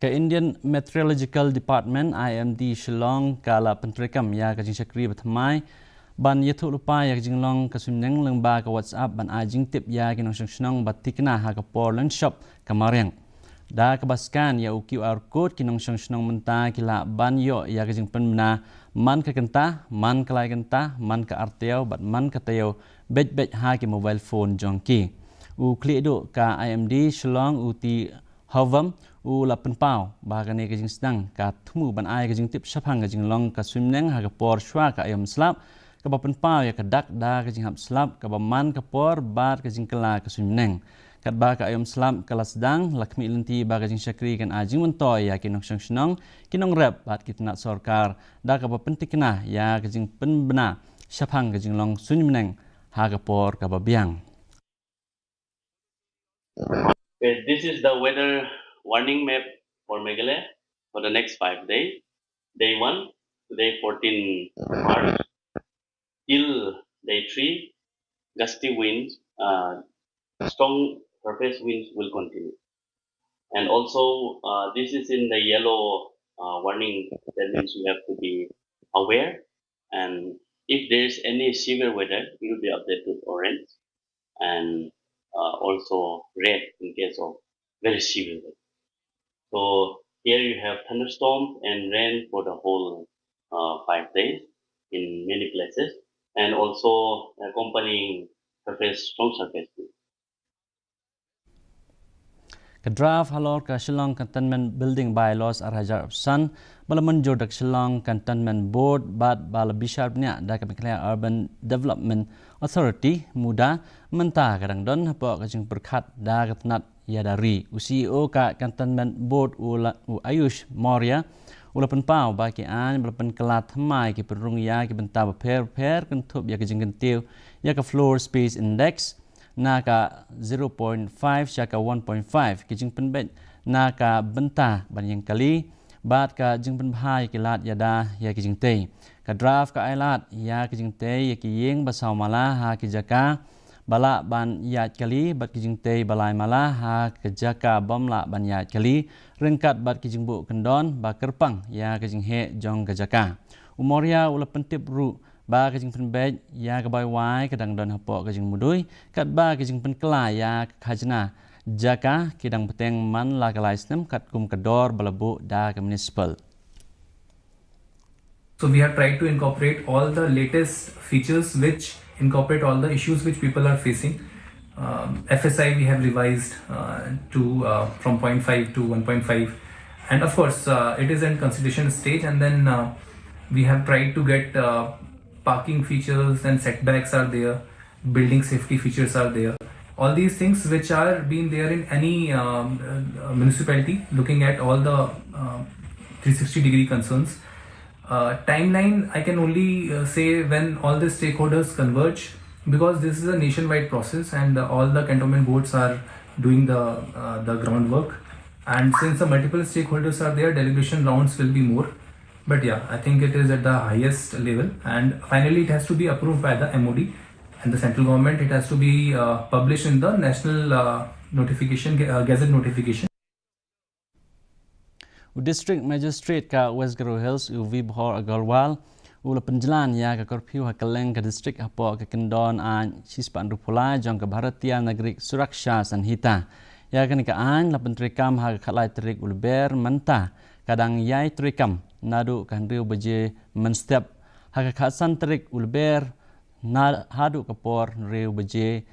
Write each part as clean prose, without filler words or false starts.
Ka Indian Meteorological Department IMD Shillong kala pentrikam ya ka jing sakri bathamai ban yathu lupa ya jing long ka sumneng lengba ka WhatsApp ban ajing tip ya kinong snong batikna ha ka Portland shop kamareng da ka baskan ya QR code kinong snong menta kila ban yo ya ka jing penna man ka kenta man ka lai kenta man ka arteo bat man ka teo bet ha ki mobile phone jongki u kli do ka IMD Shillong uti Havam u lapen pau bahagane ka jing sedang ka thumu ban ai ka jing tip saphang ka jing long ka swimneng ha ka por shwa ka ayam slap ka bapen pau ya ka dak da ka jing hap slap ka baman ka por bar ka jing kala ka swimneng kat ba ka ayam slap kala sedang lakmi lenti ba ka jing sakri kan ajing mentoy ya kinong snong kinong rep bat kitna sarkar da ka bapen tikna ya ka jing pen bena saphang ka jing long swimneng ha ka por ka babiang. This is the weather warning map for Meghalaya for the next 5 days. Day 1, today 14 March, till day 3, gusty winds, strong surface winds will continue. And also, this is in the yellow warning. That means you have to be aware. And if there is any severe weather, it will be updated with orange. And also red in case of very severe weather. So here you have thunderstorms and rain for the whole 5 days in many places, and also accompanying strong surface winds. Ka draft halor ka Shillong Cantonment Building Bylaws Arhajar Opsan balaman jordak Shillong Cantonment Board bad bala bisharnya da ka Urban Development Authority muda menta kadang don hapo ka jing berkat da ka tenat ya dari CEO ka Cantonment Board u Ayush Maurya ulapan pau ba ki an balapan kelat mai ki perung ya ki benta per kentup ya ka jing kentiu ya ka floor space index naka 0.5 syaka 1.5 ki jing penbet naka benta banyang kali bat ka jing penbhai ki lat yada ya ki jing tei ka draft ka ailat ya ki jing tei ya ki yeng basau mala ha ki jaka bala ban ya kali bat ki jing tei balai mala ha ki jaka bomla ban ya kali rengkat bat ki jing bu kendon ba kerpang ya ki jing he jong ka jaka umoria ulapan tip ru ba ka jing penbet ya ka bai wai kadang don hapo ka jing mudui kat ba ka jing penkla ya khajna jaka kidang peteng man la ka laisnem kat kum kador balabu da ka municipal. So we have tried to incorporate all the latest features which incorporate all the issues which people are facing. FSI we have revised to from 0.5 to 1.5, and of course it is in consideration stage, and then we have tried to get parking features and setbacks are there, building safety features are there. All these things which are being there in any municipality, looking at all the 360-degree concerns. Timeline, I can only say when all the stakeholders converge, because this is a nationwide process and all the cantonment boards are doing the groundwork. And since the multiple stakeholders are there, deliberation rounds will be more. But yeah, I think it is at the highest level, and finally it has to be approved by the MOD and the central government. It has to be published in the national notification, gazette notification. District Magistrate ka West Garo Hills u Vibhor Agarwal ula penjalan ya ka curfew ha keleng ka district hapo ka kendon an sispan rupula jong ka Bharatiya Nagrik Suraksha Sanhita ya kan ka an la pentrikam ha khalai trik ulber menta kadang yai trikam nadu kan riu beje menstep ha ka khasan trik ulber na hadu ka por riu beje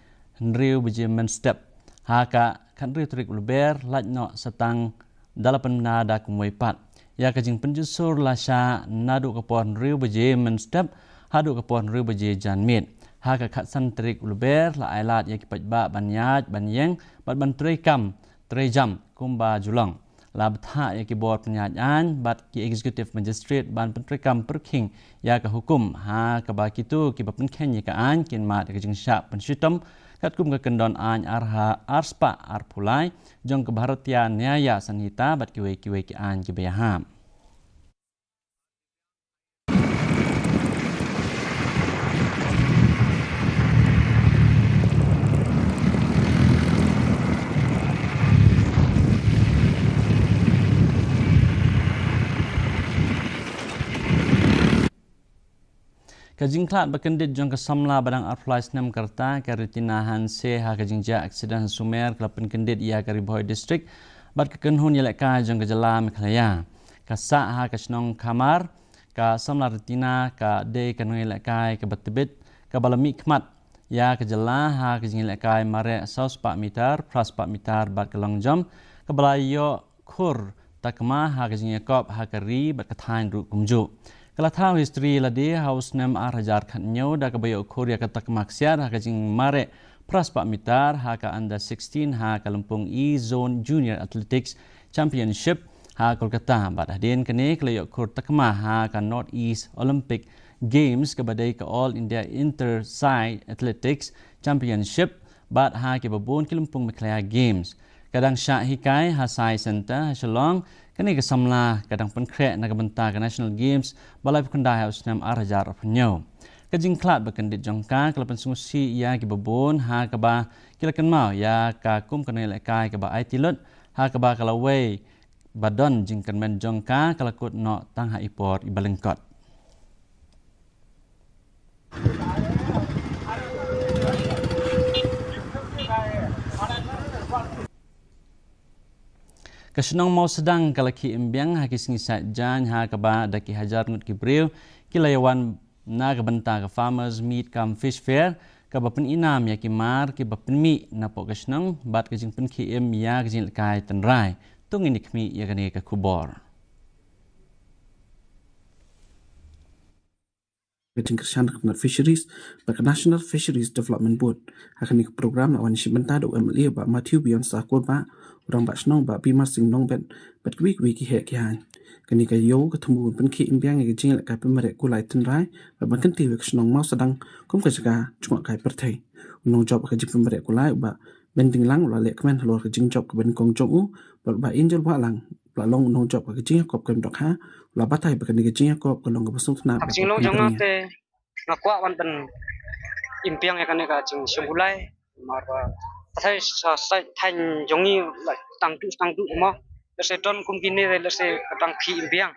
menstep ha ka kan riu trik ulber lajno setang dalapan nada kumoi pat ya ka jing penjusur lasha nadu ka pon riu beje menstep hadu ka pon riu beje janmit ha ka khasan trik ulber la ailat ya ki pajba banyaj banyeng bat ban trikam trejam kumba julong la batha ya ki board penyajan bat ki executive magistrate ban pentrikam perking ya ka hukum ha ka ba kitu ki ba penken ya ka an kin mat ka jing sya pensitam kat kum ka kendon an arha arspa arpulai jong ke Bharatiya Nyaya Sanhita bat kiwe ki an ki bayaham. Kajing klat bakendit jong kesamla badang arflais nem kerta karitinahan se ha kajing ja aksiden sumer kelapen kendit ia kari boy district bat kekenhun yelek ka jong kejala Meghalaya. Kasa ha kasnong kamar ka samla ritina ka de kanung yelek kai ke betebit ka balami kmat ya kejala ha kajing yelek kai mare saus pak meter pras pak meter bat kelong jom ke balayo kur takma ha kajing yakop ha kari bat kethain ru kumju. Kalau tahu history ladi house nem arhajar khatnyo da kabayo Korea katak maksiar ha kajing mare pras pak mitar ha ka under 16 ha ka Lampung E Zone Junior Athletics Championship ha Kolkata bat hadin kene kelayo kur takma ha ka North East Olympic Games kabadai ka All India Inter Side Athletics Championship bat ha ke babon ke Lampung Meghalaya Games. Kadang syak hikai ha sai center ha Shillong kini kesamla kadang penkrek nak benta ke National Games balai pekendai haus nem arhajar penyo. Kajing klat berkendit jongka kelapan sungusi ya ki babon ha kaba kilakan mau ya ka kum kena lekai kaba IT lut ha kaba kalawai badon jingkan men jongka kalakut no tang ha ipor ibalengkot. Kesenong mau sedang kalaki imbiang haki singi satjan ha kaba daki hajar ngut kibril kilayawan na kabenta ka farmers meat kam fish fair kaba pen inam ya kimar ki bapen mi na po kesenong bat kajing pen ki im ya kajing lekai tenrai tung ini kmi ya kani ka kubor. Kajing kerjaan kebenar fisheries bak National Fisheries Development Board akan ikut program lawan shimenta do MLA bak Matthew Beyond Sakor bak orang bak senong bak Bima Sing Nong bet wiki hek kihan kani kayo ketemu penki imbiang yang kajing lekai pemerek kulai tenrai bak berkenti wik senong mau sedang kum kajaga cuma kai pertai unong job kajing pemerek kulai bak bending lang lalek kemen halor kajing job keben kong jong u bak angel bak lang long unong job kajing kop kem dok ha la batai bakani kajing kop kolong kebusung tenap kajing long jong te ngakwa wan pen impiang ya kan ka jing sembulai marwa sai sai than jongi tang tu mo le se don kum kini le se tang phi impiang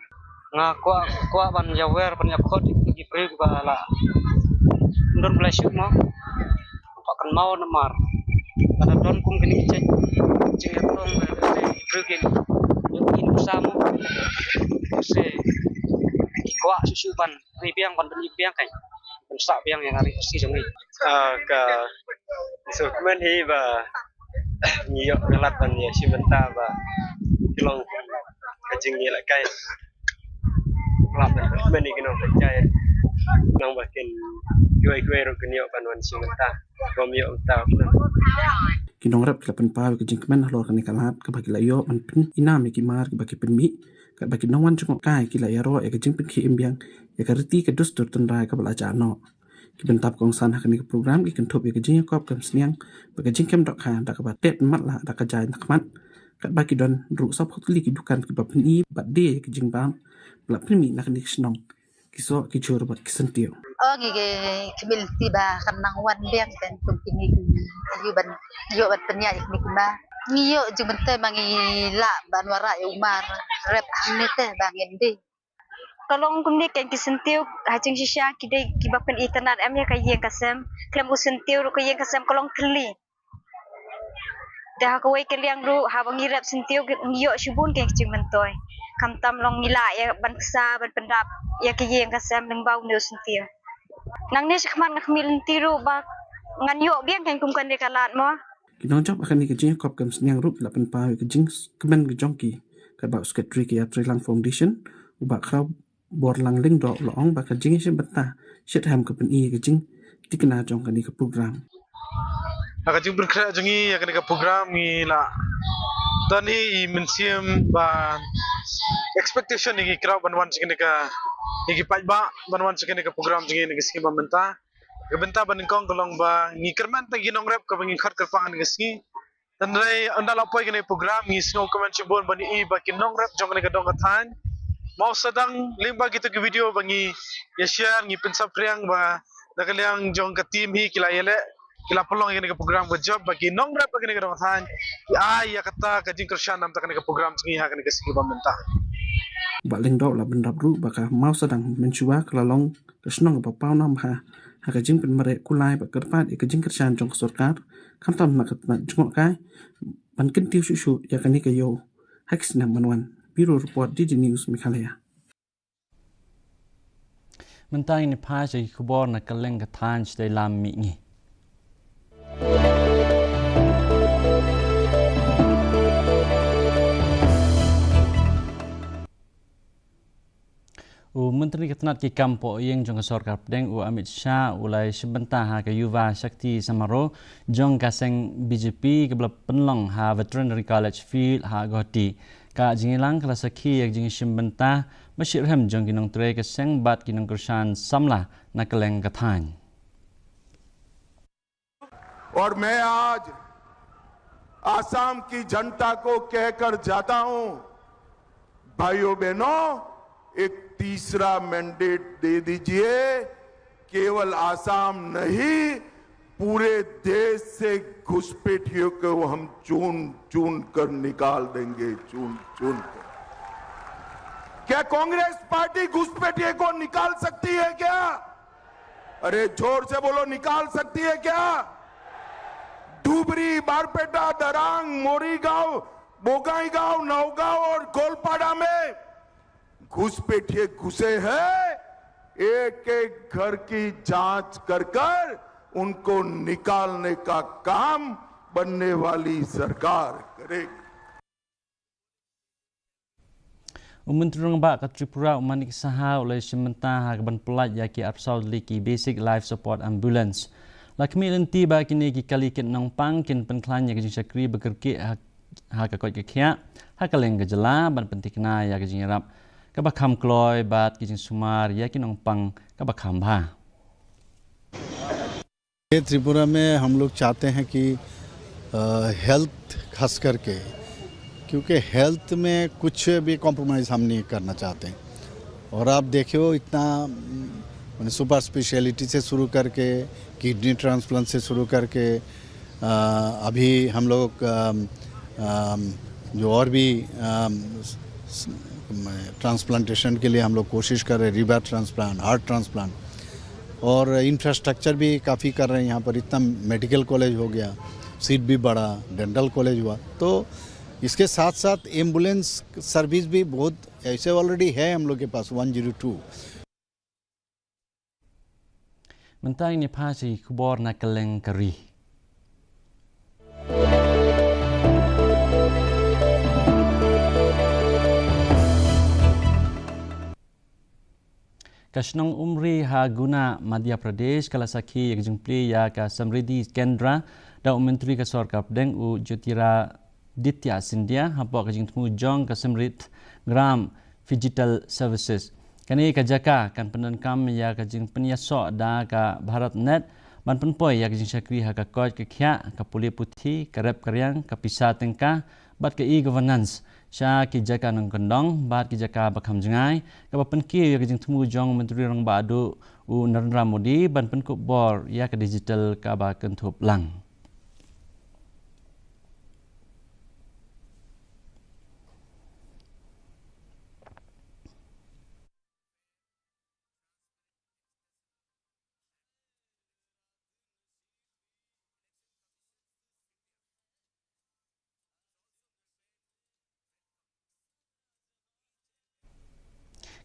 ngakwa ban yawer ban yakot ki pre ba la don blai shu mo pakan mau namar kada don kum kini cek jing tong le pre ki in samo se kwa susu ban impiang ban impiang kai sak biang yang hari si jongi ka sukmen hi ba niyo ngelatan ya simenta ba kilong kajing ni la kai lapan men ni kino percaya nang bakin gue ro kenyo banwan simenta komyo ta kinong rap kelapan pa kajing kemen halor kani kalat ke bagi layo man pin inam ki mar ke bagi penmi ke bagi nongwan cungok kai ki layaro e kajing pen ki imbiang ya kariti ke dus tur tenrai ke belajar no ki bentap kong san hakani ke program ki kentup ya kajing kop kem sniang bagajing kem dok ha dak ba tet mat la dak kajai nak mat kat bagi don ru sop hotli ki dukan ki bapen i bat de kajing bam la penmi nak ni snong kiso ki chur bat kisentio ngi kebil tiba kanang wan biang dan kumpini yo ban penya ik nikma ngiyo jumente mangi la ban wara umar rep hanete bangendi tolong kumni ken kisentiu hajing sisya kide kibapen internet em ya kayeng kasem klem usentiu ru kayeng kasem kolong kli dah kawai keliang ru ha bangi rep sentiu ngiyo subun ken cimentoy kamtam long ngila ya ban ksa ban pendap ya kayeng kasem lengbau ne sentiu nang ni sekman ngakmil tiru bak nganyo biang ken kumkan de kalat mo kinong job akan ni kajing kop kem sniang rup lapan pa kajing kemen kejongki ka ba secretary ki Trilang Foundation ubak kraw bor lang ling do loong ba kajing sim beta shit ham ke pen i kajing dikena jong kani ke program kajing berkra jongi ya kani ke program ni la tani mensiam ba expectation ni kraw banwan sikene ka iki pajba banwan sikene ka program jongi ni ski bamenta gebenta baningkong kolong ba ni kerman ta ginong rep ka bangi khat kerpangan ski tanrai anda lapoi kene program ni snow comment chibon bani i ba kinong rep jong ni ka dong kathan mau sedang limba gitu ke video bangi ya share ngi pensap priang ba nakaliang jong ka team hi kila yele kila pelong kene ka program ba job bagi nong rep kene ka dong kathan ya kata ka jing kershan nam ta kene ka program ngi ha kene ka ski bamenta ba ling do la bendap ru ba ka mau sedang mencuba kelalong Kasnong ba pau nam ha haka jing pen mare kulai ba kerpat ik jing kersan jong sarkar kam tam nak jong kai ban kin tiu shu ya kan ni kayo haks na manwan Bureau Report DD News Meghalaya มันตายในพาจะคุบอร์นักเล่งกระทานสเตลามมิงีMenteri Ketenagakerjaan Po Yeng jong Sorkar Pedeng Amit Shah ulai sebentar ha ke Yuva Shakti Samaro jong kaseng BJP ke bela penlong ha Veterinary College Field ha goti ka jingilang kala sakhi yak jing sebentar Masyirhem jong kinong tre kaseng bat kinong kursan samla nakeleng kathan और मैं आज आसाम की जनता को कहकर जाता हूं भाइयों बहनों एक तीसरा मैंडेट दे दीजिए केवल आसाम नहीं पूरे देश से घुसपैठियों को हम चून कर निकाल देंगे चून कर क्या कांग्रेस पार्टी घुसपैठियों को निकाल सकती है क्या अरे जोर से बोलो निकाल सकती है क्या धुबरी बारपेटा दरांग मोरीगांव बोगाईगांव नौगांव और गोलपाड़ा में घुसपैठिए घुसे हैं एक एक घर की जांच कर उनको निकालने का काम बनने वाली सरकार करेगी Menteri Rangba ke Tripura Umanik Saha oleh sementara hakaban pelat yaki Apsal Liki Basic Life Support Ambulance. Lakmi lenti ba kini ki kali ket nong pang kin penklan ya kejing sakri bekerki hakakot ke khia hakaleng ke jela ban pentikna ya kejing rap ka bakham kloy bat kejing sumar ya ki nong pang ka bakham bha. ये त्रिपुरा में हम लोग चाहते हैं कि हेल्थ खास करके क्योंकि हेल्थ में कुछ भी कॉम्प्रोमाइज़ हम नहीं करना चाहते हैं और आप देखियो इतना सुपर स्पेशलिटी से शुरू करके किडनी ट्रांसप्लांट से शुरू करके अभी हम लोग जो और भी ट्रांसप्लांटेशन के लिए हम लोग कोशिश कर रहे हैं रिवर ट्रांसप्लांट हार्ट ट्रांसप्लांट और इंफ्रास्ट्रक्चर भी काफ़ी कर रहे हैं यहाँ पर इतना मेडिकल कॉलेज हो गया सीट भी बढ़ा डेंटल कॉलेज हुआ तो इसके साथ साथ एम्बुलेंस सर्विस भी बहुत ऐसे ऑलरेडी है हम लोग के पास 102 Mentang ni pasi kubor nakeleng keri Kasnong Umri ha guna Madhya Pradesh kala sakhi yak jungpli ya ka Samriddhi Kendra da Menteri ka Sorkar Pedeng u Jyotira Ditya Sindhya hapo ka jingtmu jong ka Samrit Gram Digital Services kani ka jaka kan penankam ya ka jing penyaso da ka Bharat Net ban penpoi ya ka jing sakri ha ka koj ka khya ka puli puthi ka rep karyang ka pisa tengka bat ka e-governance sha ki jaka nang kondong bat ki jaka bakham jangai ka bapen ki ya ka jing tmu jong Menteri Rangba adu u Narendra Modi ban pen ko bor ya ka digital ka ba kan thup lang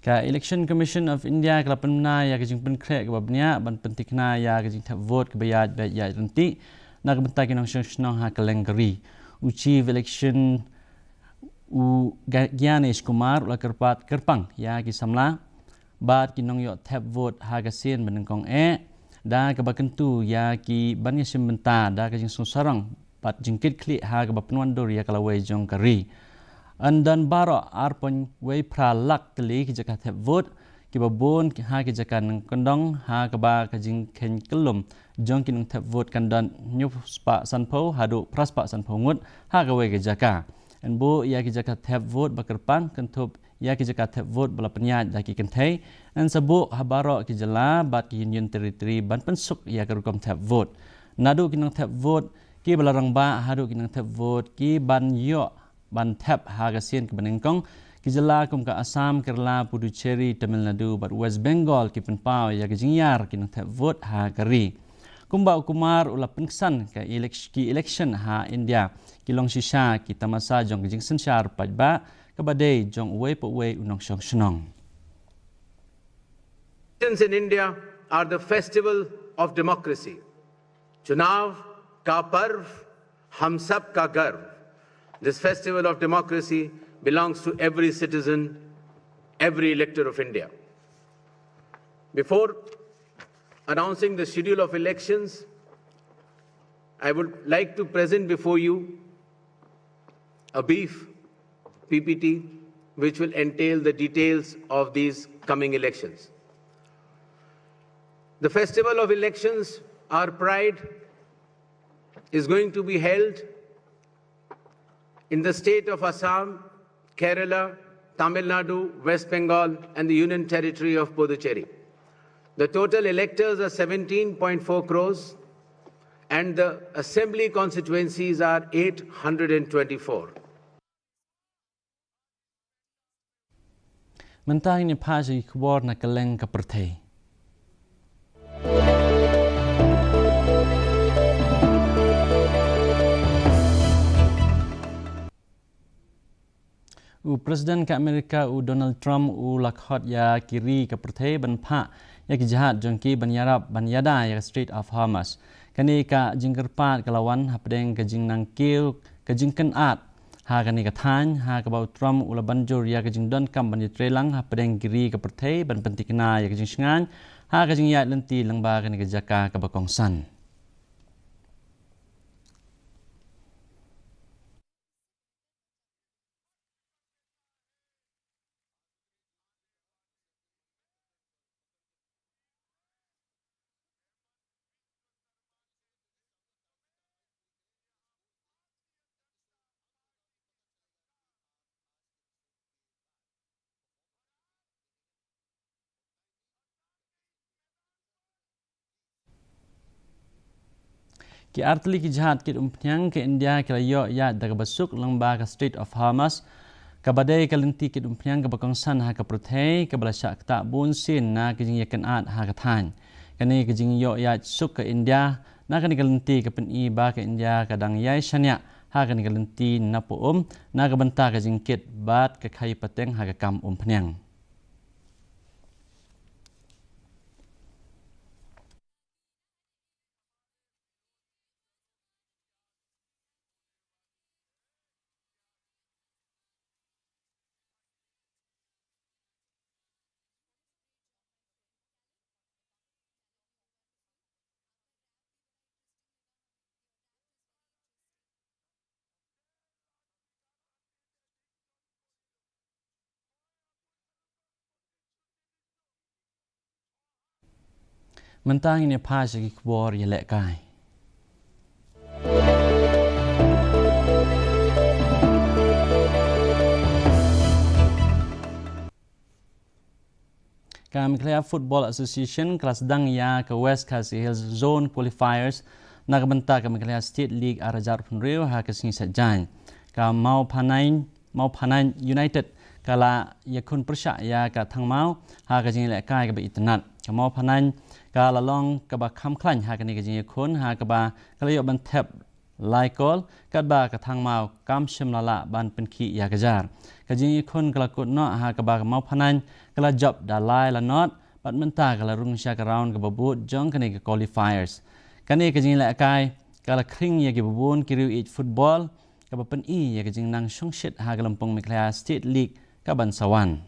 Ka Election Commission of India kala penna ya kejing penkrek ke babnya ban pentikna ya kejing tap vote ke bayat ya renti nak bentak kinong snong ha kalengri u chief election u Gyanesh Kumar ula kerpat kerpang ya ki samla bat kinong yo tap vote ha ka sen benengkong da ka bakentu ya ki ban ya simbenta da kejing susarang bat jingkit klik ha ka bapenwan dor ya kala wei jong kari Andan baro arpon wei pralak teli ki jaka thep vote ki babon ki ha ki jaka nang kondong ha ka ba ka jing khen kelum jong ki nang thep vote kandan nyu spa sanpho hadu praspa sanpho ngut ha ka wei ki jaka en bo ya ki jaka thep vote bakerpan kan thup ya ki jaka thep vote bala penya da ki kan thai an sabo ha baro ki jala bat ki union territory ban pensuk ya ka rukom thep vote nadu ki nang thep vote ki bala rangba hadu ki nang thep vote ki ban yo ban tap ha ka sien ke benengkong ki jala kum ka Assam Kerala Puducherry Tamil Nadu but West Bengal ki penpau ya ki jingyar ki nang vote ha kari kumba kumar ula pengsan ka election ha India ki long shisha ki tamasa jong ki jingsen shar pajba ka badai jong we po we unong shong shnong. Elections in India are the festival of democracy. Chunav ka parv hum sab ka garv. This festival of democracy belongs to every citizen, every elector of India. Before announcing the schedule of elections, I would like to present before you a brief PPT which will entail the details of these coming elections. The festival of elections, our pride, is going to be held in the state of Assam, Kerala, Tamil Nadu, West Bengal and the Union Territory of Puducherry. The total electors are 17.4 crores and the assembly constituencies are 824. Mentang ni phaji khbor na kaleng ka prathei Presiden ke Amerika Donald Trump lakhot ya kiri ke prathei ban pha ya ki jahat jongki ban yarab ban yada ya Strait of Hormuz kani ka jingkerpat kalawan hapdeng ke jingnang kil ke jingken at ha kani ka than ha ka bau Trump ula banjur ya ke jingdon kam ban yitrelang hapdeng kiri ke prathei ban pentikna ya ke jingsngan ha ka jingyat lenti langba kani ke jaka ka bakongsan ki artli ki jahat ki umpnyang ke India ke layo ya daga basuk langba ka Strait of Hormuz ka badai ka lenti ki umpnyang ka bakongsan ha ka prothei ka balasha ta bun sin na ki jing yakan at ha ka than kani ki jing yo ya suk ka India na kani ka lenti ka pen i ba ka India ka dang yai shanya ha kani ka lenti na po na ka banta ka jing kit bat ka khai pateng ha ka kam umpnyang Mentang ini phaji ki khbor ya le kai Kami Clear Football Association kelas dang ya ke West Khasi Hills Zone Qualifiers na kabanta Kami Clear State League arajar punreu ha ke sing sajang ka mau phanan United kala yakun persya ya ka thangmau ha ka jing le kai ka be itnat ka mau phanan ka la long ka ba kham khlan ha ka ni ka jing yakun ha ka ba kala yo ban thep Laikol ka ba ka thangmau kam shimlala ban penki ya ka jar ka jing yakun kala kut no ha ka ba ka mau phanan kala job da lai la not bat menta kala rung sha ka round ka babut jong ka ni ka qualifiers ka ni ka jing le kai kala khring ya ki babun ki riu each football ka ba pen i ya ka jing nang shong shit ha ka lampong mi Clear State League ka ban sawan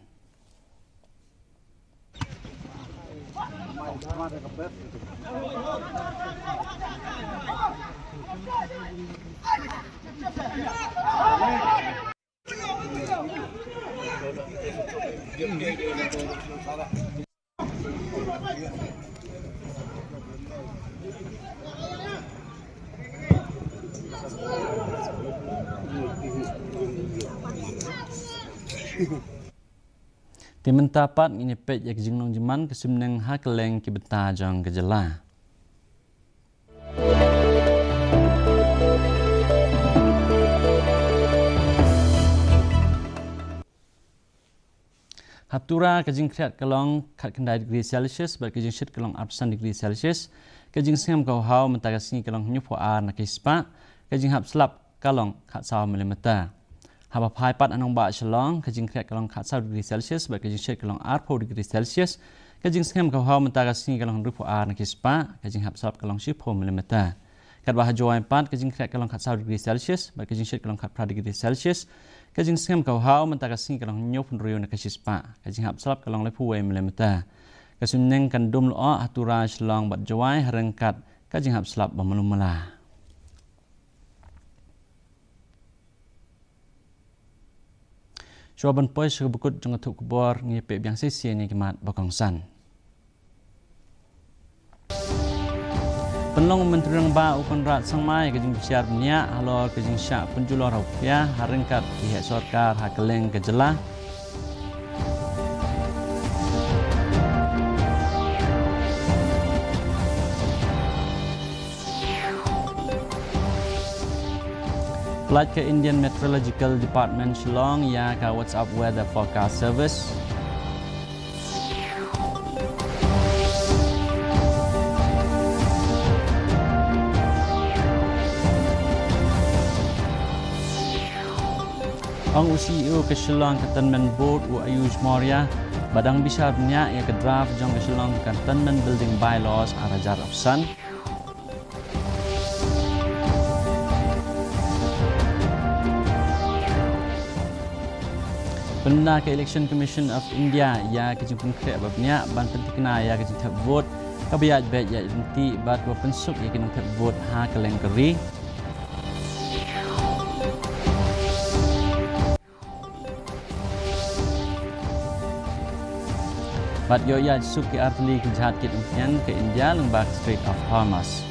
Timenta pat ini pet yak jingnong jiman kesimneng hakeleng ki beta jong gejala Haptura kajing kreat kalong kat kendai degree Celsius bar kajing shit kalong absan degree Celsius kajing sengam kau hau mentagasi kalong nyupo ar na kispa kajing hap slap kalong kat saw milimeter. Haba pai pat anong ba shalong kajing kreat kalong kat saw degree Celsius bar kajing shit kalong ar 4 degree Celsius kajing sengam kau hau mentagasi kalong rupo ar na kispa kajing hap slap kalong nyupo milimeter. Kat bah jawai pat kajing kreat kalong kat saw degree Celsius bar kajing shit kalong kat 4 degree Celsius kajing sengam kau hau mentagasi kalong nyupo riu na kispa kajing hap slap kalong lepu milimeter. Kasuneng kan dum lo hatura shalong bat jawai harengkat kajing hap slap bamalumala. Shuaban poi sebukut jeng atuk kubor ngipe biang sisi ni kemat bakongsan. Penlong Menteri Rangba ukon rat sangmai kajing bisiar bnia halor kajing syak penjual rupiah harengkat pihak sarkar hakeleng kejelah. Flight ke Indian Meteorological Department Shillong ya ka WhatsApp Weather Forecast Service. Ang CEO ke Shillong Cantonment Board u Ayush Maurya badang bisar nya ya ke draft jong ke Shillong Cantonment Building Bylaws arajar opsan. Benda ke Election Commission of India ya ke jemput ke babnya ban pentikna ya ke jemput vote kabiat bet ya inti bat wa pensuk ya ke jemput vote ha keleng keri. Bat yo ya suk ke artli ke jahat ke umpian ke India lembak Strait of Hormuz.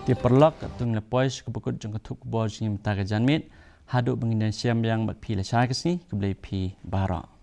Dia perlak tung lepois kebukut jeng ketuk bol jeng mata ke janmit haduk pengindan siam yang bat pi la syai kesni keblai pi barak.